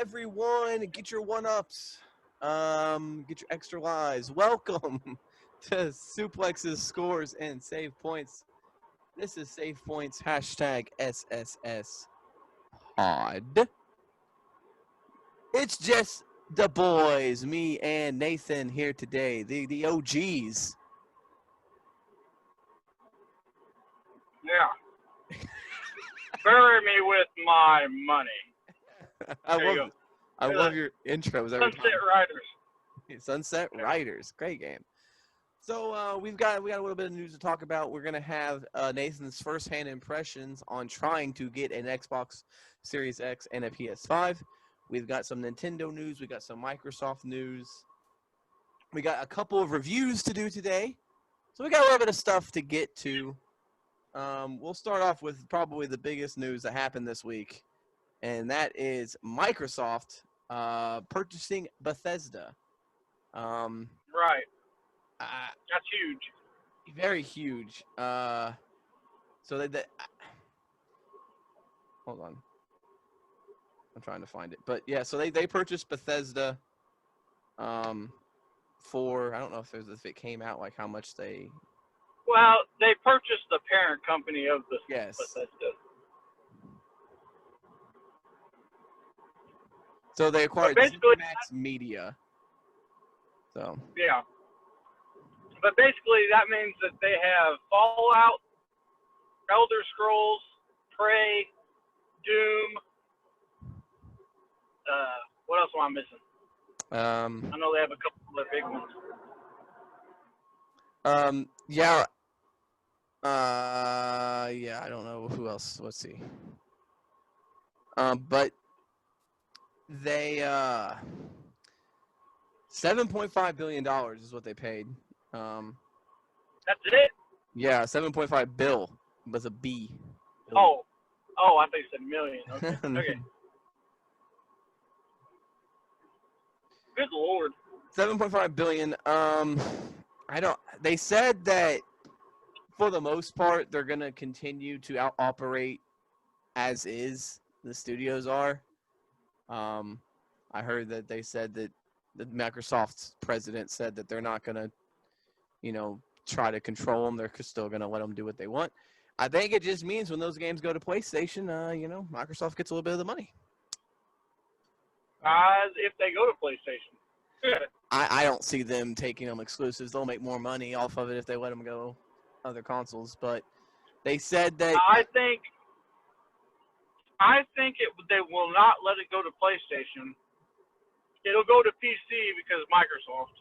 everyone. Get your one-ups. Get your extra lives. Welcome to Suplexes, Scores, and Save Points. This is Save Points, hashtag SSS Pod. It's just the boys, me and Nathan here today, the OGs. Yeah. Bury me with my money. I love your intros every Sunset time. Riders. Sunset Riders, great game. So we got a little bit of news to talk about. We're gonna have Nathan's first-hand impressions on trying to get an Xbox Series X and a PS5. We've got some Nintendo news. We got some Microsoft news. We got a couple of reviews to do today. So we got a little bit of stuff to get to. We'll start off with probably the biggest news that happened this week, and that is Microsoft purchasing Bethesda. Right. That's huge. Very huge. So they hold on. I'm trying to find it, but yeah. So they purchased Bethesda. For I don't know if it came out like how much they. Well, they purchased the parent company of the Yes. Bethesda. So they acquired Max Media. So. Yeah. But basically, that means that they have Fallout, Elder Scrolls, Prey, Doom. What else am I missing? I know they have a couple of other big ones. Yeah. Yeah, I don't know who else. Let's see. But they $7.5 billion is what they paid. That's it? Yeah, 7.5 bill with a B. Oh, I think you said million. Okay. Good Lord. 7.5 billion. They said that for the most part they're gonna continue to operate as is. The studios are. I heard that they said that the Microsoft's president said that they're not gonna, try to control them. They're still gonna let them do what they want. I think it just means when those games go to PlayStation, Microsoft gets a little bit of the money. If they go to PlayStation. I don't see them taking them exclusives. They'll make more money off of it if they let them go other consoles. But they said that I think they will not let it go to PlayStation. It'll go to PC because Microsoft.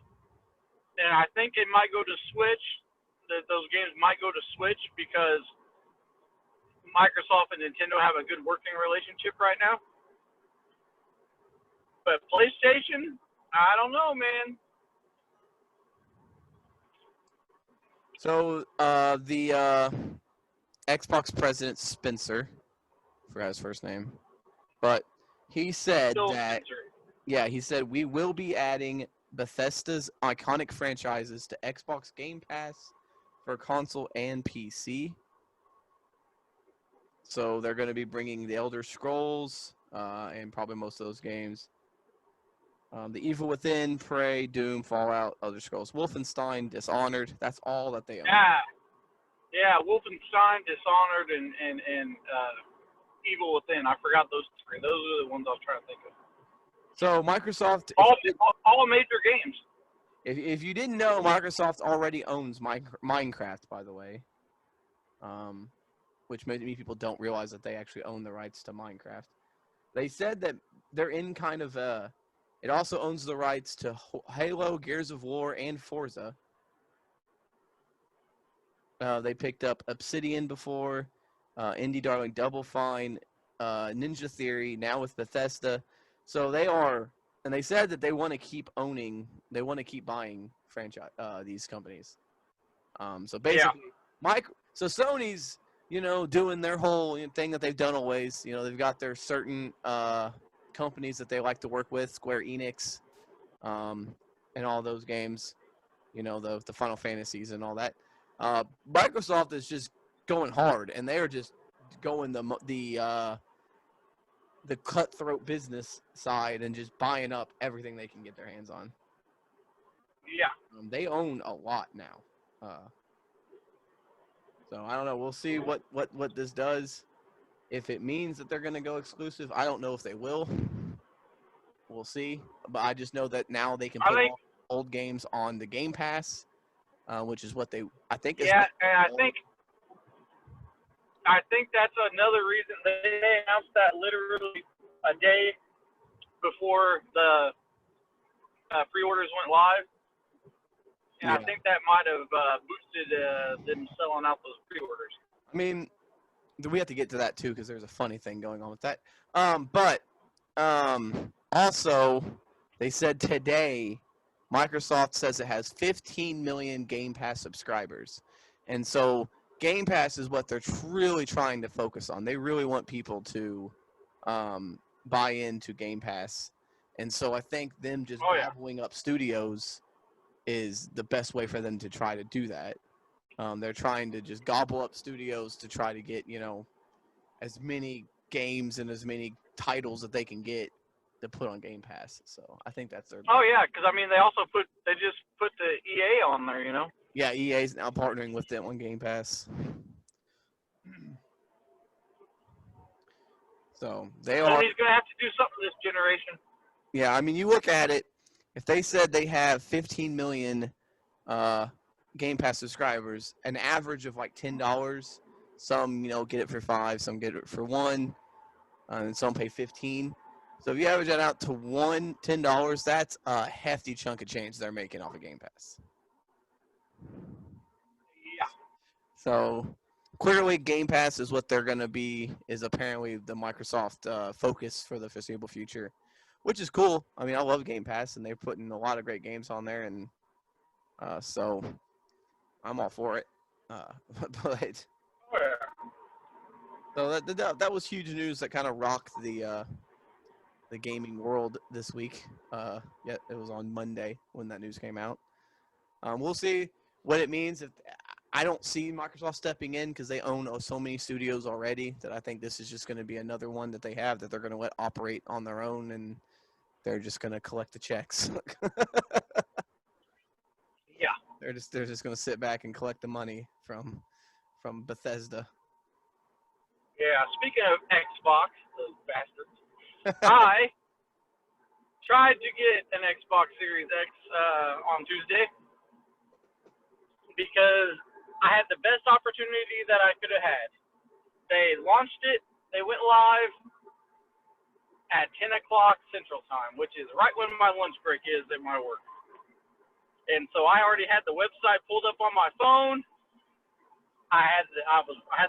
And I think it might go to Switch. Those games might go to Switch because Microsoft and Nintendo have a good working relationship right now. But PlayStation, I don't know, man. So the Xbox president Spencer, I forgot his first name, but he said he said we will be adding Bethesda's iconic franchises to Xbox Game Pass for console and PC. So they're going to be bringing the Elder Scrolls and probably most of those games. The Evil Within, Prey, Doom, Fallout, Elder Scrolls, Wolfenstein, Dishonored. That's all that they own. Yeah, Wolfenstein, Dishonored, and Evil Within. I forgot those three. Those are the ones I was trying to think of. So Microsoft, all major games. If you didn't know, Microsoft already owns Minecraft, by the way, which many people don't realize that they actually own the rights to Minecraft. They said that they're in kind of it also owns the rights to Halo, Gears of War, and Forza. They picked up Obsidian before, Indie Darling, Double Fine, Ninja Theory, now with Bethesda. So they are, and they said that they want to keep buying franchise these companies. So basically, so Sony's, doing their whole thing that they've done always. They've got their certain companies that they like to work with, Square Enix, and all those games. The Final Fantasies and all that. Microsoft is just going hard, and they are just going the the cutthroat business side and just buying up everything they can get their hands on. Yeah. They own a lot now. So I don't know. We'll see what this does. If it means that they're going to go exclusive, I don't know if they will. We'll see. But I just know that now they can put all old games on the Game Pass, which is what I think is. Yeah, and I think that's another reason they announced that literally a day before the pre-orders went live. And Yeah. I think that might have boosted them selling out those pre-orders. I mean, we have to get to that too because there's a funny thing going on with that. But also, they said today, Microsoft says it has 15 million Game Pass subscribers, and so Game Pass is what they're really trying to focus on. They really want people to buy into Game Pass, and so I think them just gobbling up studios is the best way for them to try to do that. They're trying to just gobble up studios to try to get, as many games and as many titles that they can get to put on Game Pass. So I think that's their. Oh yeah, because I mean they just put the EA on there, Yeah, EA's now partnering with them on Game Pass. So they are. Sony's gonna have to do something this generation. Yeah, I mean, you look at it. If they said they have 15 million Game Pass subscribers, an average of like $10. Some, get it for $5, some get it for $1, and some pay $15. So if you average that out to $10, that's a hefty chunk of change they're making off of Game Pass. Yeah. So clearly, Game Pass is what they're going to be. Is apparently the Microsoft focus for the foreseeable future, which is cool. I mean, I love Game Pass, and they're putting a lot of great games on there, and so I'm all for it. But so that was huge news that kind of rocked the gaming world this week. Yeah, it was on Monday when that news came out. We'll see what it means. If I don't see Microsoft stepping in because they own so many studios already that I think this is just going to be another one that they have that they're going to let operate on their own, and they're just going to collect the checks. Yeah. They're just going to sit back and collect the money from Bethesda. Yeah. Speaking of Xbox, those bastards. I tried to get an Xbox Series X on Tuesday because I had the best opportunity that I could have had. They launched it. They went live at 10 o'clock Central Time, which is right when my lunch break is at my work. And so I already had the website pulled up on my phone. I had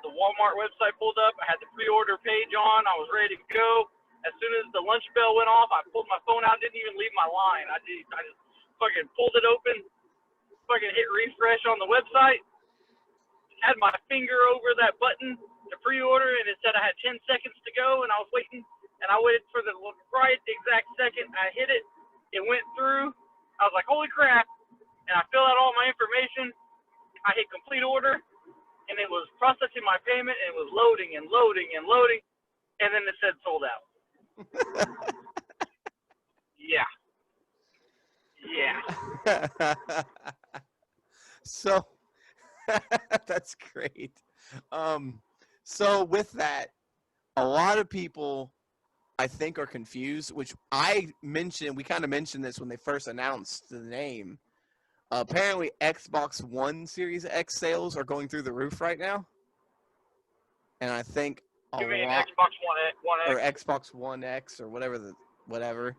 the Walmart website pulled up. I had the pre-order page on. I was ready to go. As soon as the lunch bell went off, I pulled my phone out. Didn't even leave my line. I just fucking pulled it open. Fucking hit refresh on the website. Had my finger over that button to pre-order, and it said I had 10 seconds to go, and I was waiting. And I waited for the right exact second. I hit it. It went through. I was like, holy crap. And I filled out all my information. I hit complete order, and it was processing my payment, and it was loading and loading and loading, and then it said sold out. Yeah. Yeah. So that's great. So with that, a lot of people I think are confused, which I mentioned. We kind of mentioned this when they first announced the name. Apparently, Xbox One Series X sales are going through the roof right now, and I think You mean Xbox One X? or Xbox One X or whatever.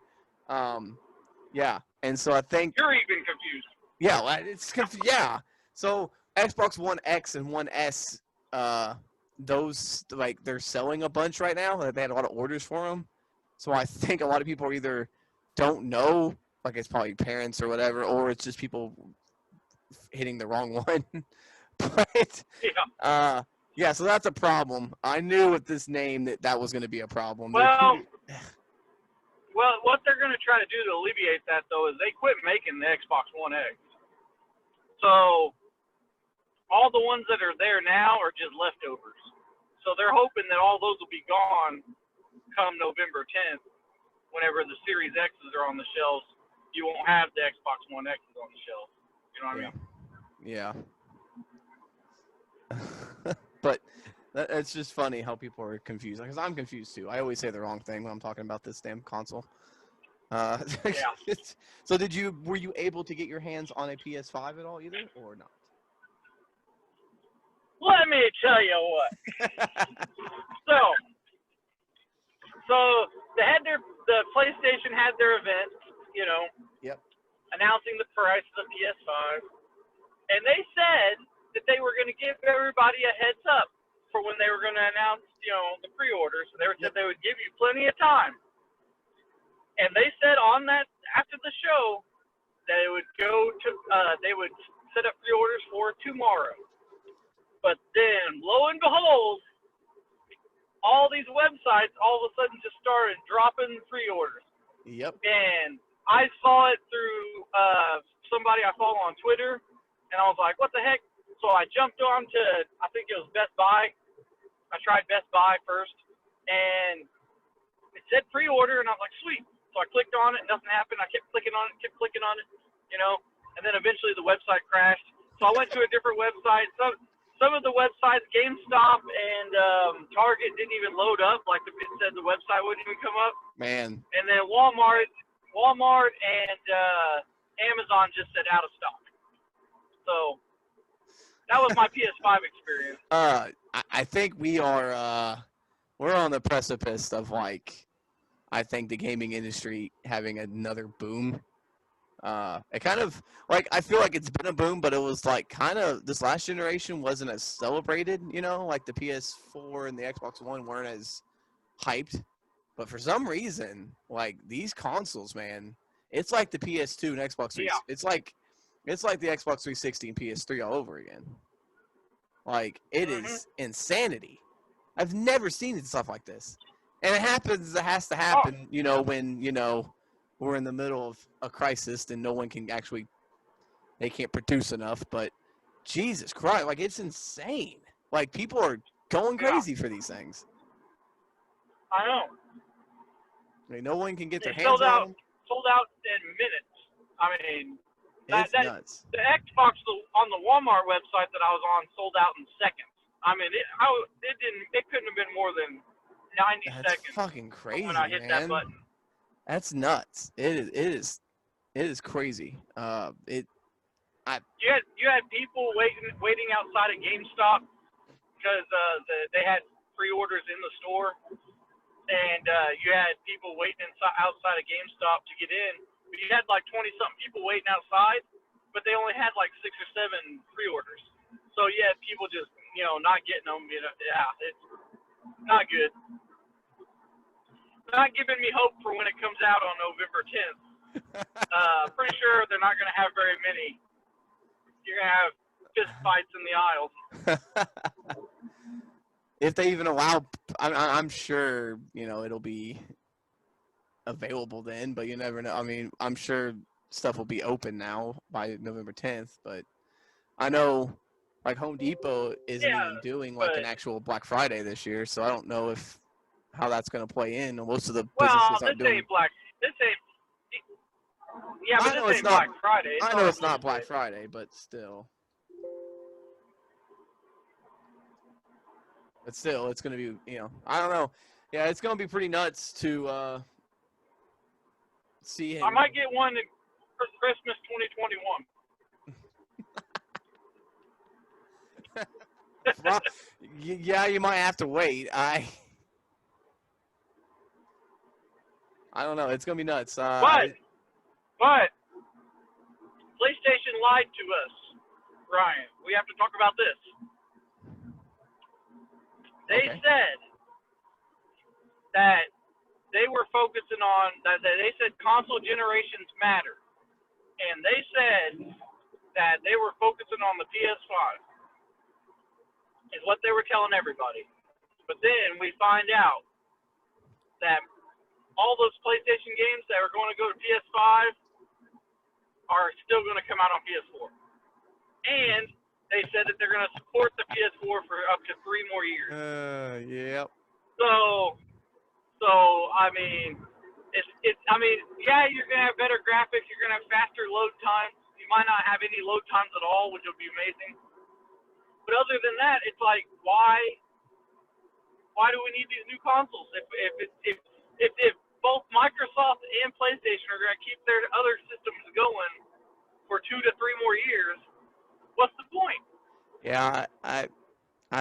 Yeah, and so I think You're even confused. Yeah, it's yeah. So Xbox One X and One S, those they're selling a bunch right now. They had a lot of orders for them. So I think a lot of people either don't know, like it's probably parents or whatever, or it's just people hitting the wrong one. But yeah, so that's a problem. I knew with this name that was going to be a problem. Well, what they're going to try to do to alleviate that, though, is they quit making the Xbox One X. So all the ones that are there now are just leftovers. So they're hoping that all those will be gone come November 10th, whenever the Series X's are on the shelves, you won't have the Xbox One X's on the shelves. You know what I mean? Yeah. But it's just funny how people are confused. Because I'm confused too. I always say the wrong thing when I'm talking about this damn console. Yeah. So were you able to get your hands on a PS5 at all either, or not? Let me tell you what. So the PlayStation had their event, Yep. announcing the price of the PS5, and they said that they were going to give everybody a heads up for when they were going to announce, the pre-orders. They said they would give you plenty of time, and they said on that after the show they would they would set up pre-orders for tomorrow. But then, lo and behold, all these websites all of a sudden just started dropping pre-orders. Yep. And I saw it through somebody I follow on Twitter, and I was like, what the heck? So I jumped on to, I think it was Best Buy. I tried Best Buy first, and it said pre-order, and I was like, sweet. So I clicked on it, nothing happened. I kept clicking on it, and then eventually the website crashed. So I went to a different website. Some of the websites, GameStop and Target, didn't even load up. Like it said, the website wouldn't even come up. Man. And then Walmart and Amazon just said out of stock. So that was my PS5 experience. I think we're on the precipice of I think the gaming industry having another boom. It kind of I feel like it's been a boom, but it was kind of this last generation wasn't as celebrated, like the PS4 and the Xbox One weren't as hyped. But for some reason, these consoles, man, it's like the PS2 and Xbox 3. Yeah. It's like the Xbox 360 and PS3 all over again. It is insanity. I've never seen stuff like this. And it has to happen, when, we're in the middle of a crisis and no one can they can't produce enough. But Jesus Christ, it's insane. People are going crazy for these things. I know. No one can get their hands sold on them. Sold out in minutes. I mean, it's nuts. The Xbox on the Walmart website that I was on sold out in seconds. I mean, it couldn't have been more than 90 That's seconds. fucking crazy, when I hit that button. That's nuts. It is crazy. You had people waiting outside of GameStop because they had pre-orders in the store, and you had people waiting outside of GameStop to get in. But you had 20-something people waiting outside, but they only had 6 or 7 pre-orders. So you had people just not getting them. It's not good. Not giving me hope for when it comes out on November 10th. Pretty sure they're not going to have very many. You're going to have fist fights in the aisles. If they even allow, I'm sure, it'll be available then, but you never know. I mean, I'm sure stuff will be open now by November 10th, but I know, Home Depot isn't even doing, an actual Black Friday this year, so I don't know how that's going to play in. Most of the businesses aren't doing. Yeah, but this ain't Black Friday. I know it's not Black Friday, but still. But still, it's going to be, I don't know. Yeah, it's going to be pretty nuts to see him. I might get one for Christmas 2021. Well, yeah, you might have to wait. I don't know. It's going to be nuts. But PlayStation lied to us, Ryan. We have to talk about this. They said that they were focusing on that. They said console generations matter, and they said that they were focusing on the PS5. Is what they were telling everybody. But then we find out that all those PlayStation games that are going to go to PS5 are still going to come out on PS4. And they said that they're going to support the PS4 for up to 3 more years. Yep. So So I mean, it's I mean, yeah, you're gonna have better graphics, you're gonna have faster load times. You might not have any load times at all, which would be amazing. But other than that, it's like why do we need these new consoles if both Microsoft and PlayStation are gonna keep their other systems going for 2 to 3 more years? What's the point? Yeah, I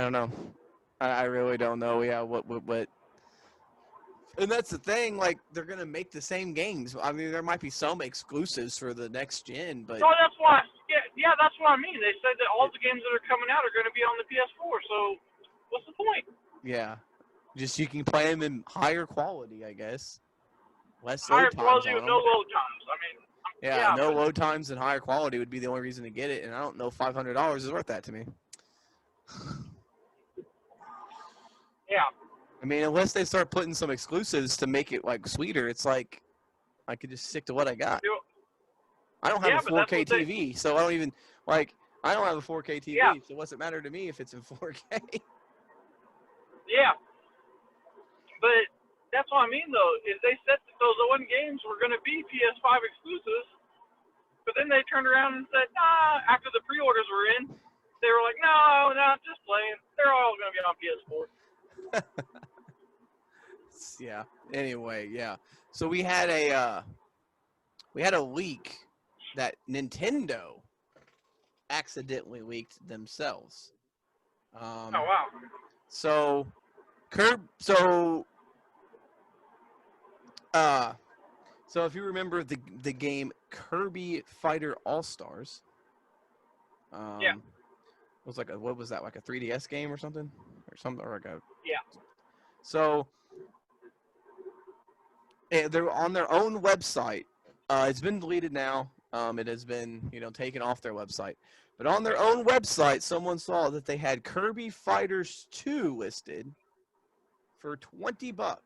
don't know. I really don't know. Yeah, what? And that's the thing. Like, they're gonna make the same games. I mean, there might be some exclusives for the next gen, but So that's why, yeah, that's what I mean. They said that all the games that are coming out are going to be on the PS4. So, what's the point? yeah, just you can play them in higher quality, I guess. Less Higher load times quality on with no them. load times. I mean, Yeah, yeah, no but load times and higher quality would be the only reason to get it, and I don't know $500 is worth that to me. yeah, I mean, unless they start putting some exclusives to make it like sweeter, it's like I could just stick to what I got. I don't have a yeah, but that's 4K what they, TV, so I don't even like. I don't have a 4K yeah, TV, so what's it matter to me if it's in 4K? yeah. But that's what I mean though. Is they said that those one games were going to be PS5 exclusives, but then they turned around and said, nah. After the pre-orders were in, they were like, no, just playing. They're all going to be on PS4. Yeah. Anyway, yeah. So we had a leak that Nintendo accidentally leaked themselves. Oh wow. So uh so if you remember the game Kirby Fighter All Stars, Yeah. was like what was that, like a 3DS game or something or like a Yeah. so they're on their own website. It's been deleted now. It has been taken off their website. But on their own website, someone saw that they had Kirby Fighters 2 listed for $20. Wow.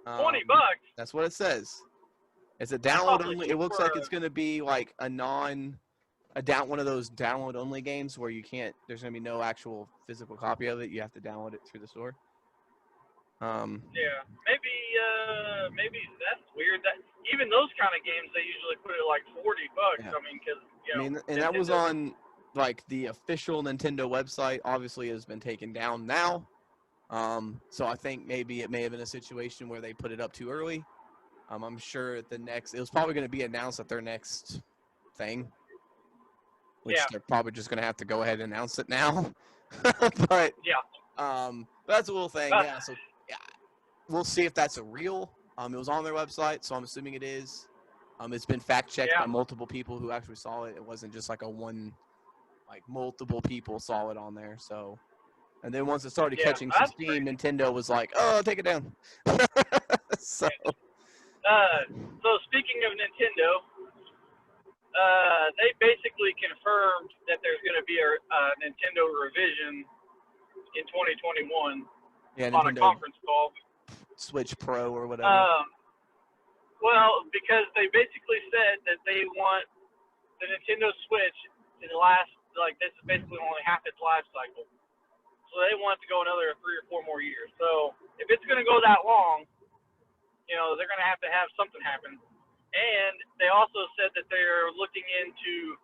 20 Um, bucks. that's what it says. It's a That's download awfully only. It cheap looks for like it's going to be like one of those download only games where you can't. There's going to be no actual physical copy of it. You have to download it through the store. Yeah. Maybe that's weird. That even those kind of games they usually put it like 40 bucks. Yeah. I mean, because I mean, and that was on like the official Nintendo website. Obviously, has been taken down now. So I think maybe it may have been a situation where they put it up too early. I'm sure at it was probably going to be announced at their next thing, which Yeah. they're probably just going to have to go ahead and announce it now. but Yeah. that's a little thing. But, Yeah. So yeah, we'll see if that's a real. It was on their website, so I'm assuming it is. It's been fact checked yeah. by multiple people who actually saw it. It wasn't just like multiple people saw it on there. So, and then once it started Yeah. catching some That's steam, pretty. Nintendo was like, "Oh, take it down." So, Yeah. So speaking of Nintendo, they basically confirmed that there's going to be a Nintendo revision in 2021 yeah, on a Nintendo conference call. Switch Pro or whatever. Um, well, because they basically said that they want the Nintendo Switch to last, like, this is basically only half its life cycle. So they want it to go another 3 or 4 more years. So if it's going to go that long, they're going to have something happen. And they also said that they're looking into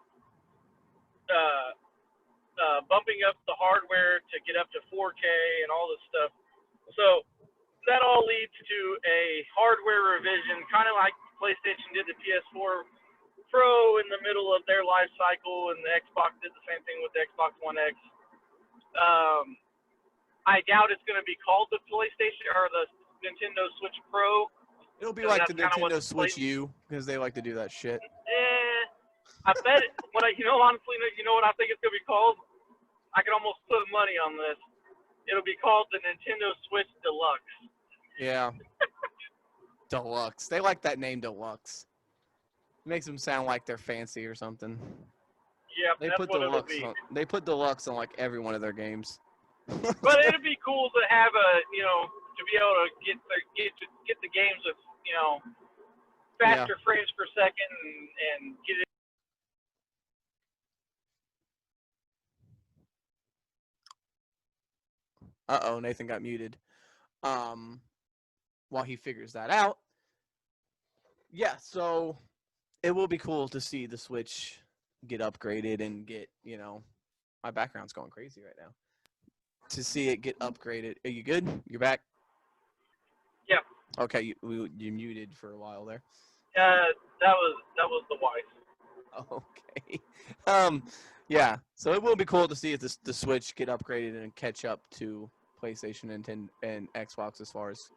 uh, bumping up the hardware to get up to 4K and all this stuff. So that all leads to a hardware revision, kind of like PlayStation did the PS4 Pro in the middle of their life cycle, and the Xbox did the same thing with the Xbox One X. I doubt it's going to be called the PlayStation or the Nintendo Switch Pro. It'll be like the That's kind of what Nintendo Switch U because they like to do that shit. I bet honestly, what I think it's going to be called? I can almost put money on this. It'll be called the Nintendo Switch Deluxe. Yeah. Deluxe. They like that name, Deluxe. It makes them sound like they're fancy or something. Yep, They that's put what it'll Deluxe be. they put Deluxe on like every one of their games. But it'd be cool to have to be able to get the games with, faster frames per second and get it. Nathan got muted. um, while he figures that out. Yeah, so it will be cool to see the Switch get upgraded and get, my background's going crazy right now. To see it get upgraded. Are you good? You're back? Yeah. Okay, you muted for a while there. That was the wife. Okay. Um, yeah. So it will be cool to see if the Switch get upgraded and catch up to PlayStation and Xbox as far as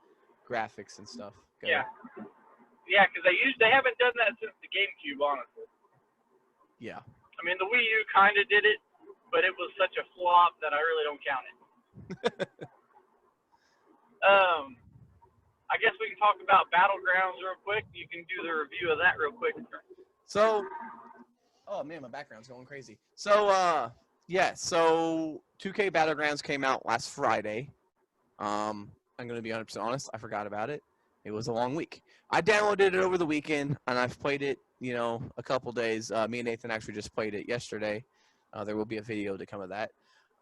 graphics and stuff go. Yeah. Yeah, because they haven't done that since the GameCube, honestly. Yeah. I mean, the Wii U kind of did it, but it was such a flop that I really don't count it. Yeah. I guess we can talk about Battlegrounds real quick. You can do the review of that real quick. So, oh man, my background's going crazy. So, yeah. So 2K Battlegrounds came out last Friday. I'm going to be 100% honest. I forgot about it. It was a long week. I downloaded it over the weekend, and I've played it, a couple days. Me and Nathan actually just played it yesterday. There will be a video to come of that.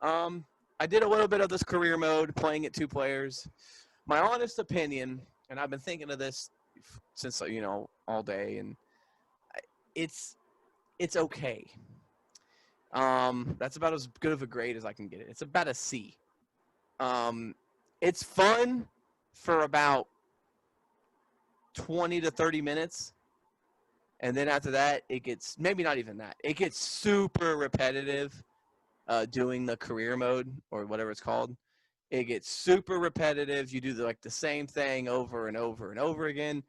I did a little bit of this career mode, playing it 2 players. My honest opinion, and I've been thinking of this since, all day, and it's okay. That's about as good of a grade as I can get it. It's about a C. It's fun for about 20 to 30 minutes. And then after that, it gets, maybe not even that, it gets super repetitive doing the career mode or whatever it's called. It gets super repetitive. You do the same thing over and over and over again.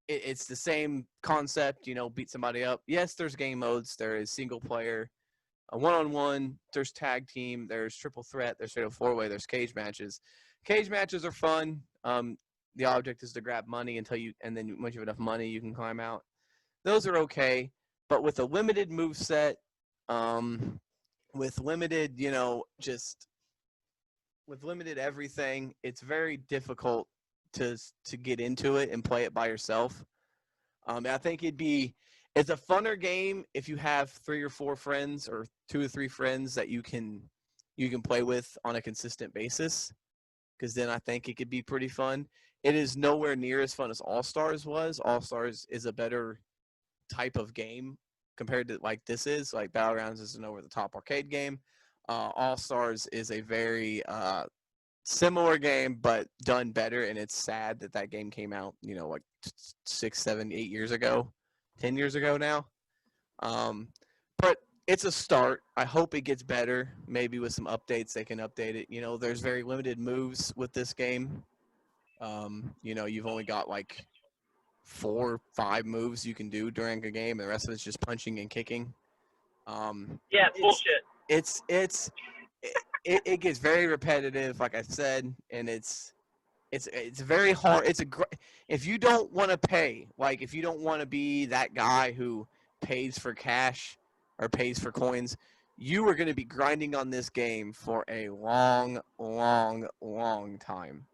It's the same concept, beat somebody up. Yes, there's game modes. There is single player, one-on-one. There's tag team. There's triple threat. There's fatal four-way. There's cage matches. Cage matches are fun. The object is to grab money and then once you have enough money, you can climb out. Those are okay, but with a limited move set, with limited, just with limited everything, it's very difficult to get into it and play it by yourself. I think it's a funner game if you have 3 or 4 friends or 2 or 3 friends that you can play with on a consistent basis. Because then I think it could be pretty fun. It is nowhere near as fun as All Stars was. All Stars is a better type of game compared to this is. Like Battlegrounds is an over the top arcade game. All Stars is a very similar game, but done better. And it's sad that game came out, 6, 7, 8 years ago, 10 years ago now. But it's a start. I hope it gets better. Maybe with some updates, they can update it. There's very limited moves with this game. You've only got 4, 5 moves you can do during a game, and the rest of it's just punching and kicking. Yeah, it's bullshit. It gets very repetitive, like I said, and it's very hard. If you don't want to pay, if you don't want to be that guy who pays for cash or pays for coins, you are going to be grinding on this game for a long, long, long time.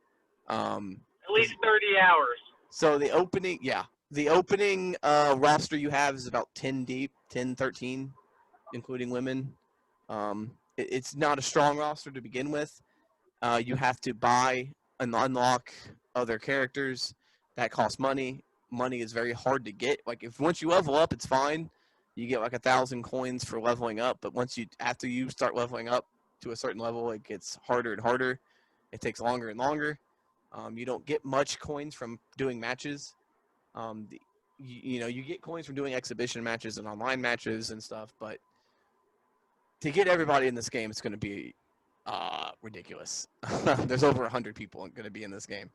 At least 30 hours. So the opening roster you have is about 10 deep, 10, 13, including women. It's not a strong roster to begin with. You have to buy and unlock other characters that cost money. Money is very hard to get. Once you level up, it's fine. You get 1,000 coins for leveling up, but after you start leveling up to a certain level, it gets harder and harder. It takes longer and longer. You don't get much coins from doing matches. You get coins from doing exhibition matches and online matches and stuff, but to get everybody in this game, it's going to be ridiculous. There's over 100 people going to be in this game.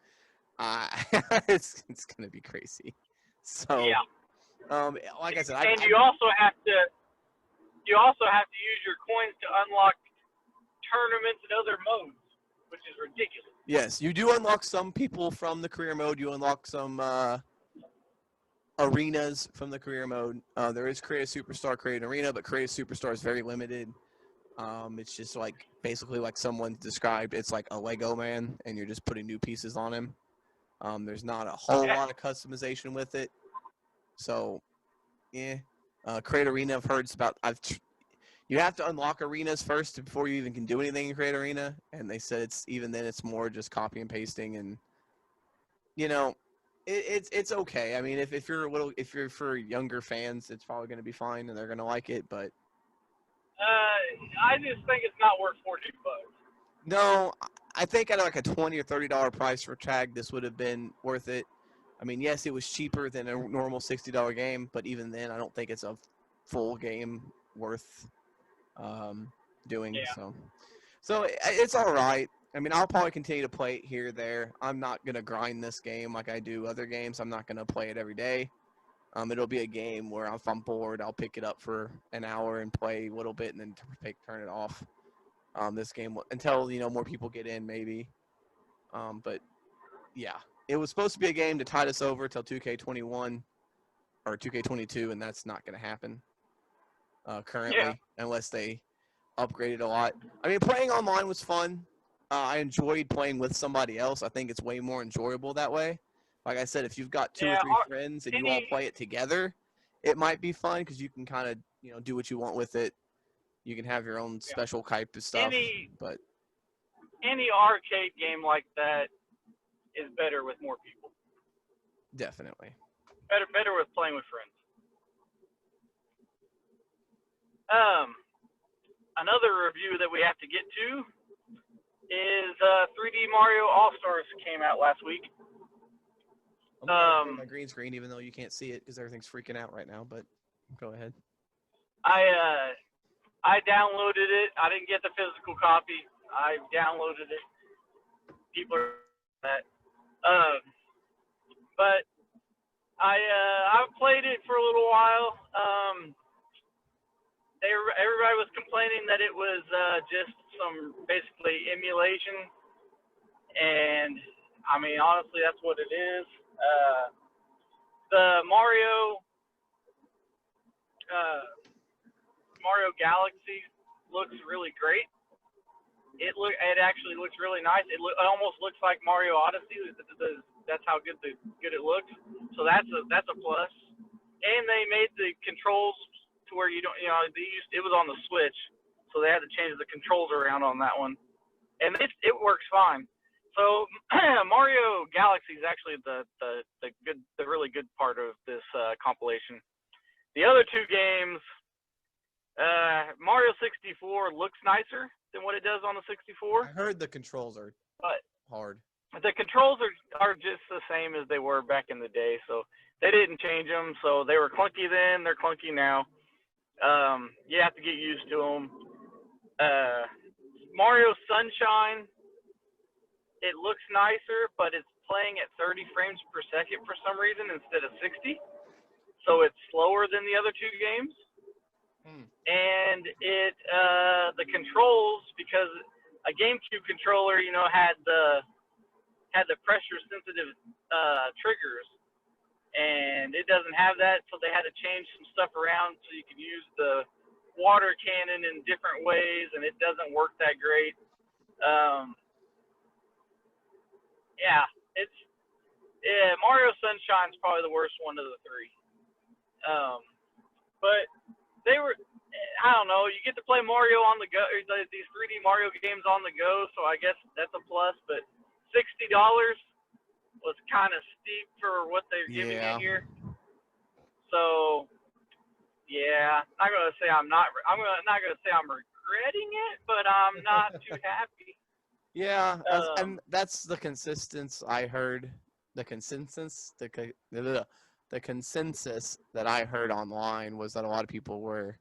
It's going to be crazy. So, yeah. Like I said, and you also have to use your coins to unlock tournaments and other modes, which is ridiculous. Yes, you do unlock some people from the career mode. You unlock some arenas from the career mode. There is Create a Superstar, Create an Arena, but Create a Superstar is very limited. It's just basically someone described. It's like a Lego man, and you're just putting new pieces on him. There's not a whole lot of customization with it. So, yeah. Create Arena, I've heard it's about. You have to unlock arenas first before you even can do anything in Create Arena. And they said it's even then it's more just copy and pasting, and you know, it's okay. I mean, if you're if you're for younger fans, it's probably going to be fine and they're going to like it. But I just think it's not worth $40. no, I think at like a $20 or $30 price for tag, this would have been worth it. I mean, yes, it was cheaper than a normal $60 game, but even then, I don't think it's a full game worth doing. Yeah. So it's all right. I mean, I'll probably continue to play it here or there. I'm not gonna grind this game like I do other games. I'm not gonna play it every day. It'll be a game where if I'm bored, I'll pick it up for an hour and play a little bit, and then turn it off. This game until more people get in, maybe. But yeah, it was supposed to be a game to tide us over till 2K21 or 2K22, and that's not going to happen currently unless they upgraded a lot. I mean, playing online was fun. I enjoyed playing with somebody else. I think it's way more enjoyable that way. Like I said, if you've got two or Yeah. three friends and you all play it together, it might be fun because you can kind of do what you want with it. You can have your own special type of stuff. But any arcade game like that is better with more people. Definitely. Better with playing with friends. Another review that we have to get to is 3D Mario All-Stars came out last week. I'm my green screen, even though you can't see it because everything's freaking out right now. But go ahead. I downloaded it. I didn't get the physical copy. I downloaded it. People are that. But I've played it for a little while. Everybody was complaining that it was just some basically emulation, and I mean honestly, that's what it is. The Mario Galaxy looks really great. It actually looks really nice. It almost looks like Mario Odyssey. That's how good it looks. So that's a plus. And they made the controls to where you don't, it was on the Switch, so they had to change the controls around on that one, and it works fine. So Mario Galaxy is actually the really good part of this compilation. The other two games, Mario 64 looks nicer than what it does on the 64. I heard the controls are hard. The controls are just the same as they were back in the day, so they didn't change them. So they were clunky then, they're clunky now. You have to get used to them. Mario Sunshine, it looks nicer, but it's playing at 30 frames per second for some reason instead of 60. So it's slower than the other two games. And the controls, because a GameCube controller, had the pressure sensitive triggers, and it doesn't have that, so they had to change some stuff around so you could use the water cannon in different ways, and it doesn't work that great. Mario Sunshine's probably the worst one of the three. But they were, I don't know, you get to play Mario on the go, these 3D Mario games on the go, so I guess that's a plus, but $60 was kind of steep for what they're giving it here. So, yeah, I'm not gonna say I'm regretting it, but I'm not too happy. Yeah, and that's the consistency I heard. The consensus that I heard online was that a lot of people were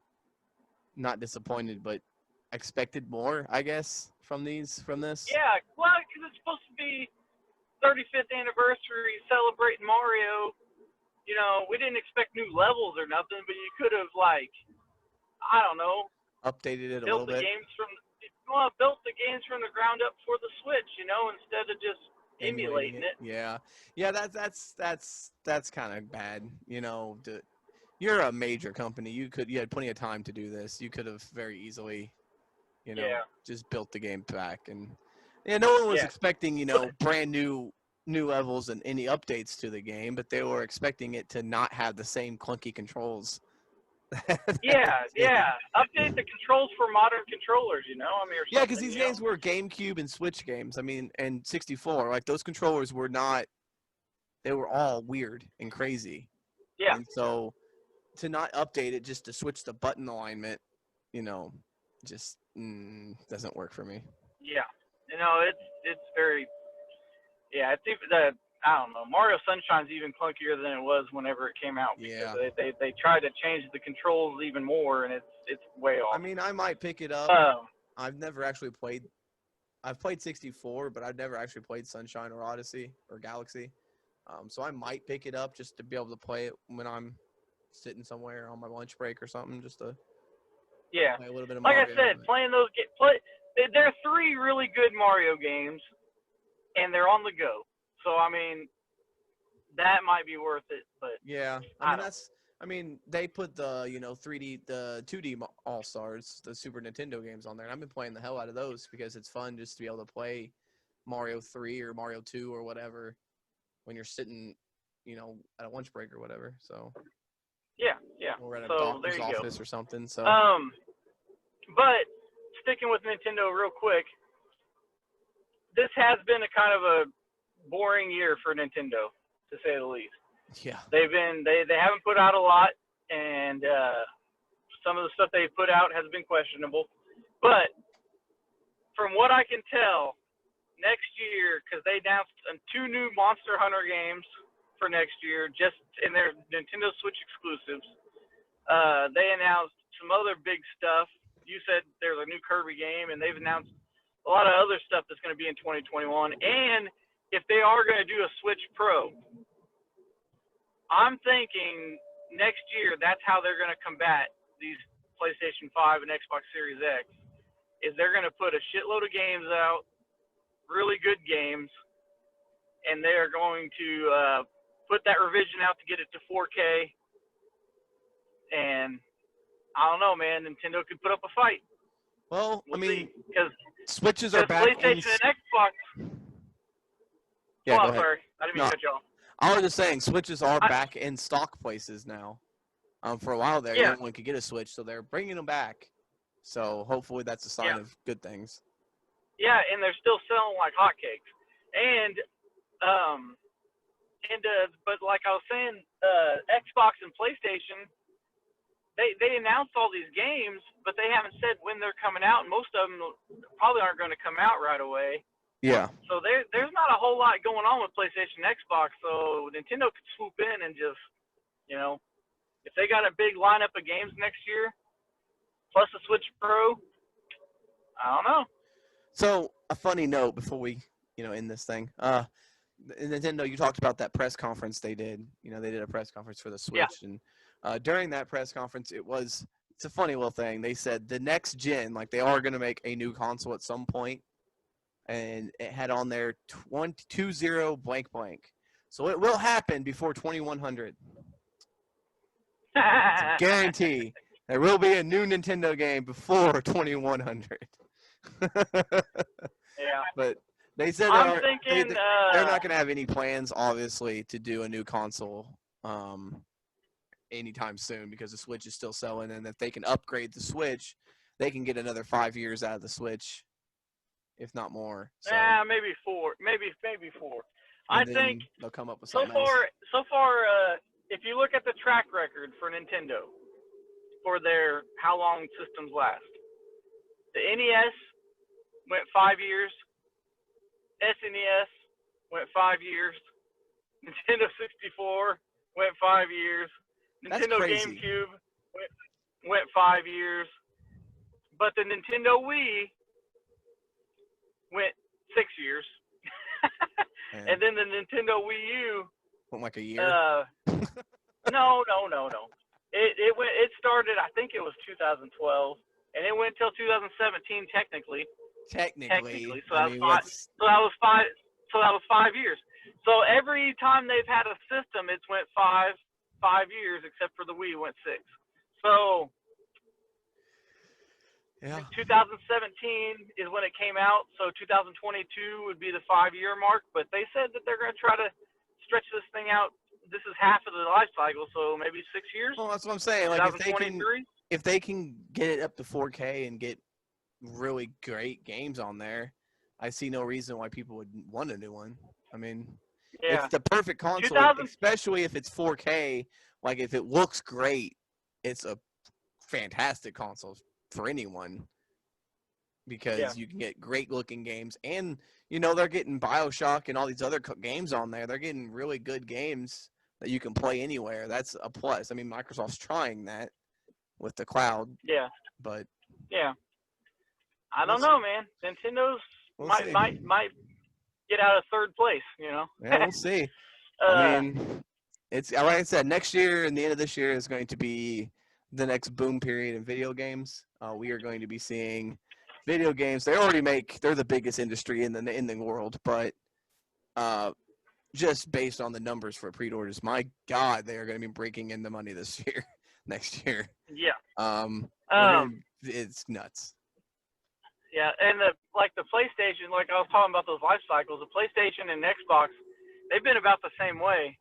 not disappointed, but expected more, I guess, from this. Yeah, well, because it's supposed to be 35th anniversary celebrating Mario. We didn't expect new levels or nothing, but you could have, I don't know, updated it a little bit. Built the games from the ground up for the Switch, instead of just emulating it. Yeah, that's kind of bad. You're a major company. You had plenty of time to do this. You could have very easily, just built the game back. And no one was expecting, brand new levels and any updates to the game, but they were expecting it to not have the same clunky controls Yeah, yeah. Update the controls for modern controllers, I mean, or Yeah, because something, these games were GameCube and Switch games. I mean, and 64. Like those controllers were not. They were all weird and crazy, Yeah, and so to not update it just to switch the button alignment, you know, just doesn't work for me. yeah. It's very, yeah. It's even the I don't know. Mario Sunshine's even clunkier than it was whenever it came out because Yeah. they tried to change the controls even more, and it's way I off. mean, I might pick it up. Um, I've never actually played. I've played 64, but I've never actually played Sunshine or Odyssey or Galaxy. So I might pick it up just to be able to play it when I'm sitting somewhere on my lunch break or something, just to yeah. play a little bit of Like I Mario. said, But playing those play. There are three really good Mario games, and they're on the go. So I mean, that might be worth it, but yeah, I I mean don't. that's. I mean they put the 3D, the 2D All Stars, the Super Nintendo games on there, and I've been playing the hell out of those because it's fun just to be able to play Mario 3 or Mario 2 or whatever when you're sitting, at a lunch break or whatever. So Yeah, yeah. or at a So there doctor's you go. office or something. So Um, but sticking with Nintendo real quick, this has been a kind of a boring year for Nintendo, to say the least. yeah, They haven't put out a lot, and some of the stuff they put out has been questionable. But from what I can tell, next year, because they announced two new Monster Hunter games for next year, just in their Nintendo Switch exclusives. They announced some other big stuff. You said there's a new Kirby game, and they've announced a lot of other stuff that's going to be in 2021. And if they are going to do a Switch Pro, I'm thinking next year that's how they're going to combat these PlayStation 5 and Xbox Series X. Is they're going to put a shitload of games out, really good games, and they are going to put that revision out to get it to 4K. And I don't know, man. Nintendo could put up a fight. well, I We'll mean, see. Because Switches are back in. PlayStation and Xbox. Yeah, go Oh, ahead. sorry. I didn't mean No, to cut you off. I was just saying Switches are I, back in stock places now. For a while there, yeah, no one could get a Switch, so they're bringing them back. So hopefully that's a sign yeah, of good things. yeah, and they're still selling like hotcakes. And but like I was saying, Xbox and PlayStation, they announced all these games, but they haven't said when they're coming out, and most of them probably aren't going to come out right away. Yeah. So there's not a whole lot going on with PlayStation and Xbox. So Nintendo could swoop in and just, if they got a big lineup of games next year, plus a Switch Pro, I don't know. So a funny note before we, end this thing. Nintendo, you talked about that press conference they did. They did a press conference for the Yeah. Switch, and during that press conference, it's a funny little thing. They said the next gen, like they are going to make a new console at some point, and it had on there 20 blank blank. So it will happen before 2100. It's a guarantee. There will be a new Nintendo game before 2100. Yeah. But they said I'm they, thinking, they're not going to have any plans, obviously, to do a new console anytime soon because the Switch is still selling, and if they can upgrade the Switch, they can get another 5 years out of the Switch, if not more. So, maybe four, maybe 4. I and then think they'll come up with so something else. far, if you look at the track record for Nintendo for their how long systems last, the NES went 5 years, SNES went 5 years, Nintendo 64 went 5 years, That's Nintendo crazy. GameCube went 5 years, but the Nintendo Wii went 6 years, and then the Nintendo Wii U went like a year. No. It started. I think it was 2012, and it went till 2017 technically. Technically, So that was 5 years. So every time they've had a system, it's went 5 years, except for the Wii went 6. So yeah. 2017 is when it came out. So 2022 would be the 5-year mark. But they said that they're going to try to stretch this thing out this is half of the life cycle, so maybe 6 years. Well, that's what I'm saying. Like, 2023. if they can get it up to 4K and get really great games on there, I see no reason why people would want a new one. I mean, Yeah. it's the perfect console, 2000. especially if it's 4K. Like, if it looks great, it's a fantastic console for anyone because you can get great looking games. And, they're getting BioShock and all these other games on there. They're getting really good games that you can play anywhere. That's a plus. I mean, Microsoft's trying that with the cloud. Yeah. But yeah. I don't know, man. Nintendo's might get out of third place, Yeah, we'll see. I mean, it's like I said, next year and the end of this year is going to be the next boom period in video games. We are going to be seeing video games. They're the biggest industry in the world, but just based on the numbers for pre-orders, my God, they are going to be breaking in the money this year, next year. Yeah. It's nuts. Yeah, and the PlayStation, like I was talking about those life cycles, the PlayStation and Xbox, they've been about the same way,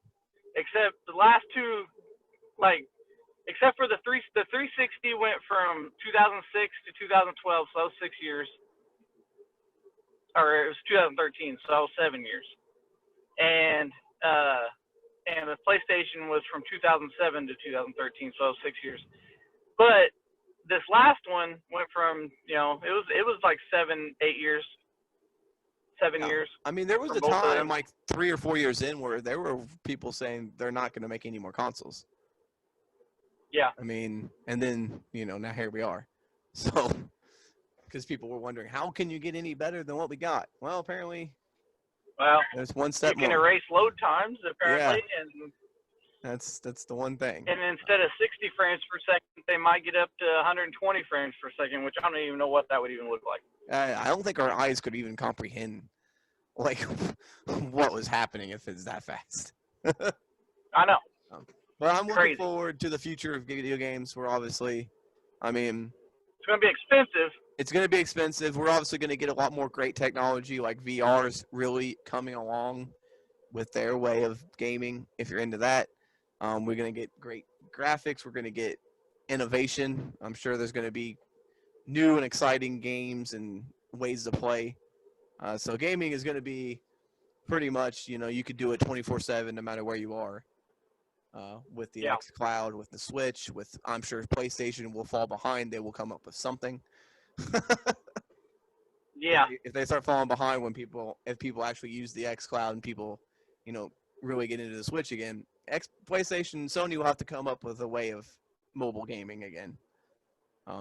except the last two, except for the 360 went from 2006 to 2012, so that was 6 years, or it was 2013, so that was 7 years, and the PlayStation was from 2007 to 2013, so that was 6 years, but this last one went from, it was like 7-8 years. 7 years. I mean, there was a time like 3 or 4 years in where there were people saying they're not going to make any more consoles. Yeah. I mean, and then, now here we are. So, because people were wondering, how can you get any better than what we got? Well, apparently, there's one step more. You can erase load times, apparently, and that's the one thing. And instead of 60 frames per second, they might get up to 120 frames per second, which I don't even know what that would even look like. I don't think our eyes could even comprehend, like, what was happening if it's that fast. I know. But I'm looking forward to the future of video games. We're obviously, I mean, it's going to be expensive. It's going to be expensive. We're obviously going to get a lot more great technology, like VR is really coming along with their way of gaming, if you're into that. We're going to get great graphics. We're going to get innovation. I'm sure there's going to be new and exciting games and ways to play. So gaming is going to be pretty much, you could do it 24/7 no matter where you are. With the xCloud, with the Switch, I'm sure PlayStation will fall behind. They will come up with something. Yeah. If they start falling behind if people actually use the xCloud and people, really get into the Switch again, PlayStation, Sony will have to come up with a way of mobile gaming again.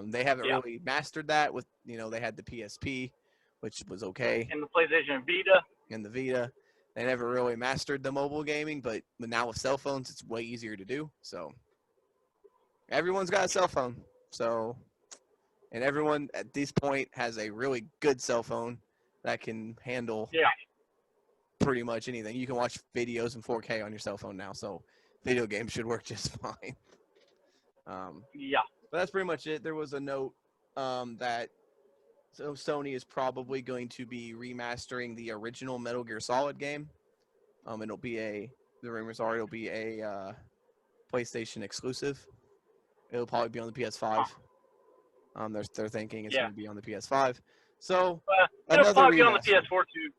They haven't really mastered that with, they had the PSP, which was okay. And the PlayStation Vita. And the Vita. They never really mastered the mobile gaming, but now with cell phones, it's way easier to do. So everyone's got a cell phone. So, and everyone at this point has a really good cell phone that can handle pretty much anything. You can watch videos in 4K on your cell phone now, so video games should work just fine. But that's pretty much it. There was a note that Sony is probably going to be remastering the original Metal Gear Solid game. It'll be the rumors are it'll be a PlayStation exclusive. It'll probably be on the PS5. They're thinking it's going to be on the PS5. So it'll probably be on the PS4 too.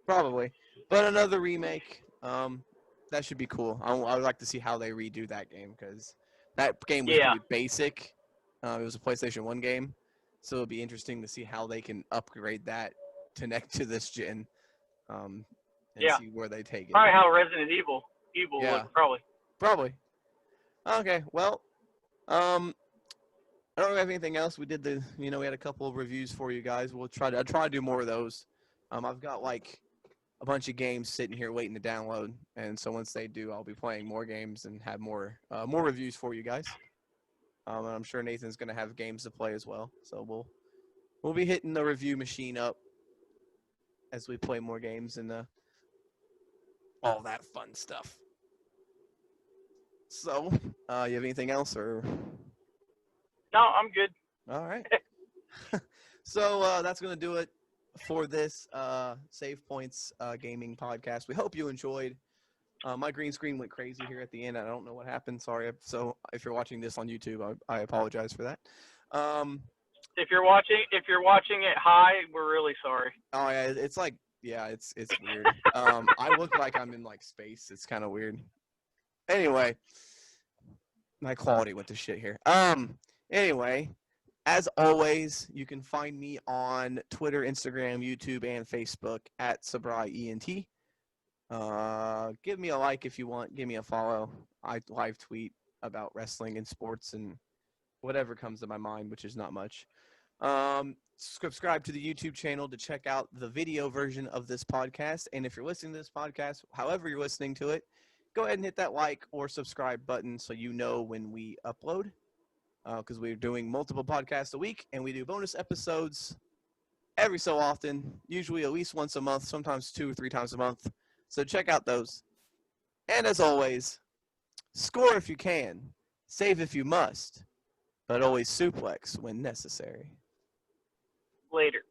Probably, but another remake. That should be cool. I would like to see how they redo that game because that game was pretty basic. It was a PlayStation 1 game, so it'll be interesting to see how they can upgrade that to this gen, and see where they take it. Probably how Resident Evil looked, probably. Probably. Okay, well, I don't have anything else. We did we had a couple of reviews for you guys. I'll try to do more of those. I've got like a bunch of games sitting here waiting to download, and so once they do, I'll be playing more games and have more reviews for you guys. And I'm sure Nathan's going to have games to play as well. So we'll be hitting the review machine up as we play more games and all that fun stuff. So, you have anything else or? No, I'm good. All right. So that's going to do it for this Save Points gaming podcast. We hope you enjoyed My green screen went crazy here at the end. I don't know what happened. Sorry. So if you're watching this on YouTube, I apologize for that. Um, If you're watching it high, we're really sorry. oh yeah, it's like it's weird. I look like I'm in like space. It's kind of weird. Anyway, my quality went to shit here. Anyway, as always, you can find me on Twitter, Instagram, YouTube, and Facebook at SabraiENT. Give me a like if you want. Give me a follow. I live tweet about wrestling and sports and whatever comes to my mind, which is not much. Subscribe to the YouTube channel to check out the video version of this podcast. And if you're listening to this podcast, however you're listening to it, go ahead and hit that like or subscribe button so you know when we upload. Because we're doing multiple podcasts a week and we do bonus episodes every so often, usually at least once a month, sometimes 2 or 3 times a month. So check out those. And as always, score if you can, save if you must, but always suplex when necessary. Later.